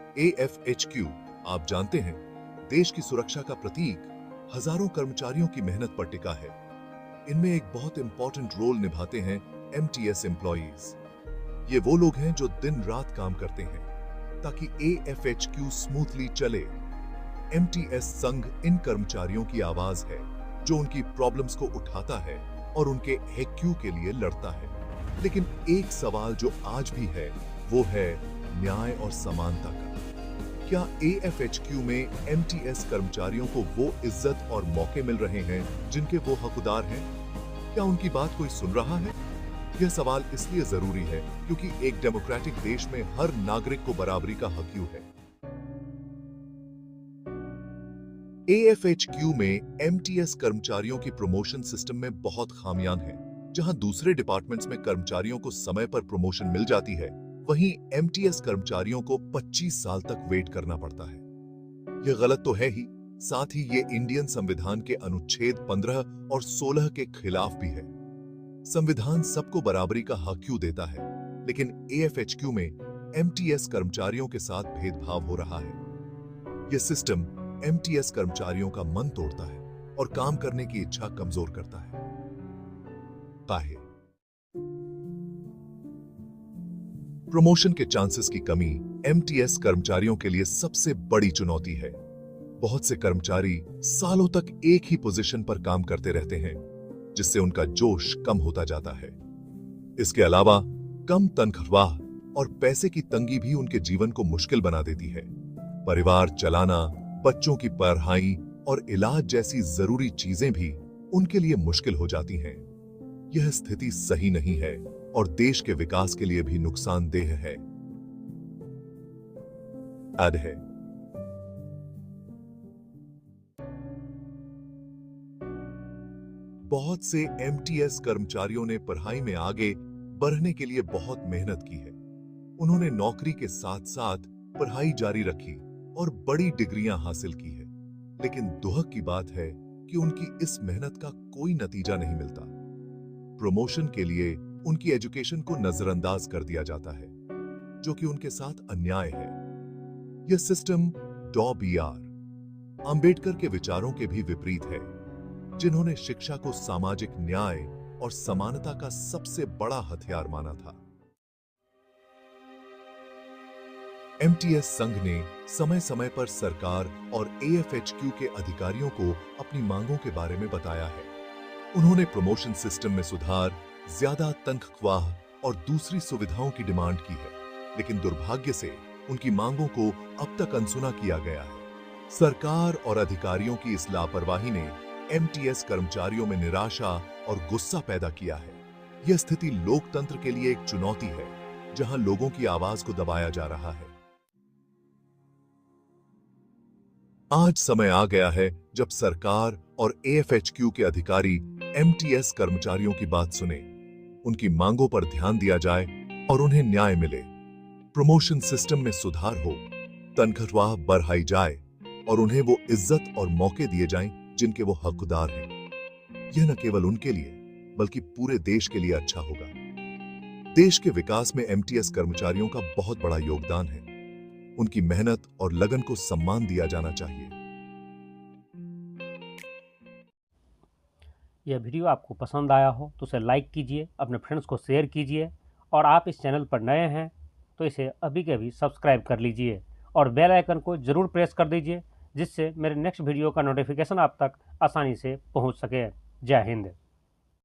AFHQ, आप जानते हैं, देश की सुरक्षा का प्रतीक हजारों कर्मचारियों की मेहनत पर टिका है। इनमें एक बहुत इंपॉर्टेंट रोल निभाते हैं MTS एम्प्लॉइज। ये वो लोग हैं जो दिन रात काम करते हैं ताकि AFHQ स्मूथली चले। MTS संघ इन कर्मचारियों की आवाज है जो उनकी प्रॉब्लम्स को उठाता है और उनके HQ के लिए लड़ता है। लेकिन एक सवाल जो आज भी है वो है न्याय और समानता का। क्या AFHQ में MTS कर्मचारियों को वो इज्जत और मौके मिल रहे हैं जिनके वो हकदार हैं? क्या उनकी बात कोई सुन रहा है? यह सवाल इसलिए जरूरी है क्योंकि एक डेमोक्रेटिक देश में हर नागरिक को बराबरी का हक है। AFHQ में MTS कर्मचारियों की प्रमोशन सिस्टम में बहुत खामियां हैं। जहां दूसरे डिपार्टमेंट्स में कर्मचारियों को समय पर प्रमोशन मिल जाती है, वहीं MTS कर्मचारियों को 25 साल तक वेट करना पड़ता है। यह गलत तो है ही, साथ ही ये इंडियन संविधान के अनुच्छेद 15 और 16 के खिलाफ भी है। संविधान सबको बराबरी का हक क्यों देता है, लेकिन AFHQ में MTS कर्मचारियों के साथ भेदभाव हो रहा है। यह सिस्टम MTS कर्मचारियों का मन तोड़ता है और काम करने की इच्छा कमजोर करता है। प्रमोशन के चांसेस की कमी MTS कर्मचारियों के लिए सबसे बड़ी चुनौती है। बहुत से कर्मचारी सालों तक एक ही पोजीशन पर काम करते रहते हैं, जिससे उनका जोश कम होता जाता है। इसके अलावा कम तनख्वाह और पैसे की तंगी भी उनके जीवन को मुश्किल बना देती है। परिवार चलाना, बच्चों की पढ़ाई और इलाज जैसी जरूरी चीजें भी उनके लिए मुश्किल हो जाती हैं। यह स्थिति सही नहीं है और देश के विकास के लिए भी नुकसानदेह है। बहुत से MTS कर्मचारियों ने पढ़ाई में आगे बढ़ने के लिए बहुत मेहनत की है। उन्होंने नौकरी के साथ साथ पढ़ाई जारी रखी और बड़ी डिग्रियां हासिल की है। लेकिन दुख की बात है कि उनकी इस मेहनत का कोई नतीजा नहीं मिलता। प्रमोशन के लिए उनकी एजुकेशन को नजरअंदाज कर दिया जाता है, जो कि उनके साथ अन्याय है। यह सिस्टम BR अंबेडकर के विचारों के भी विपरीत है, जिन्होंने शिक्षा को सामाजिक न्याय और समानता का सबसे बड़ा हथियार माना था। MTS संघ ने समय समय पर सरकार और AFHQ के अधिकारियों को अपनी मांगों के बारे में बताया है। उन्होंने प्रमोशन सिस्टम में सुधार, ज्यादा तनख्वाह और दूसरी सुविधाओं की डिमांड की है, लेकिन दुर्भाग्य से उनकी मांगों को अब तक अनसुना किया गया है। सरकार और अधिकारियों की इस लापरवाही ने MTS कर्मचारियों में निराशा और गुस्सा पैदा किया है। यह स्थिति लोकतंत्र के लिए एक चुनौती है, जहां लोगों की आवाज को दबाया जा रहा है। आज समय आ गया है जब सरकार और AFHQ के अधिकारी MTS कर्मचारियों की बात सुने, उनकी मांगों पर ध्यान दिया जाए और उन्हें न्याय मिले। प्रमोशन सिस्टम में सुधार हो, तनख्वाह बढ़ाई जाए और उन्हें वो इज्जत और मौके दिए जाएं जिनके वो हकदार हैं। यह न केवल उनके लिए बल्कि पूरे देश के लिए अच्छा होगा। देश के विकास में MTS कर्मचारियों का बहुत बड़ा योगदान है। उनकी मेहनत और लगन को सम्मान दिया जाना चाहिए। यह वीडियो आपको पसंद आया हो तो उसे लाइक कीजिए, अपने फ्रेंड्स को शेयर कीजिए और आप इस चैनल पर नए हैं तो इसे अभी के अभी सब्सक्राइब कर लीजिए और बेल आइकन को ज़रूर प्रेस कर दीजिए, जिससे मेरे नेक्स्ट वीडियो का नोटिफिकेशन आप तक आसानी से पहुंच सके। जय हिंद।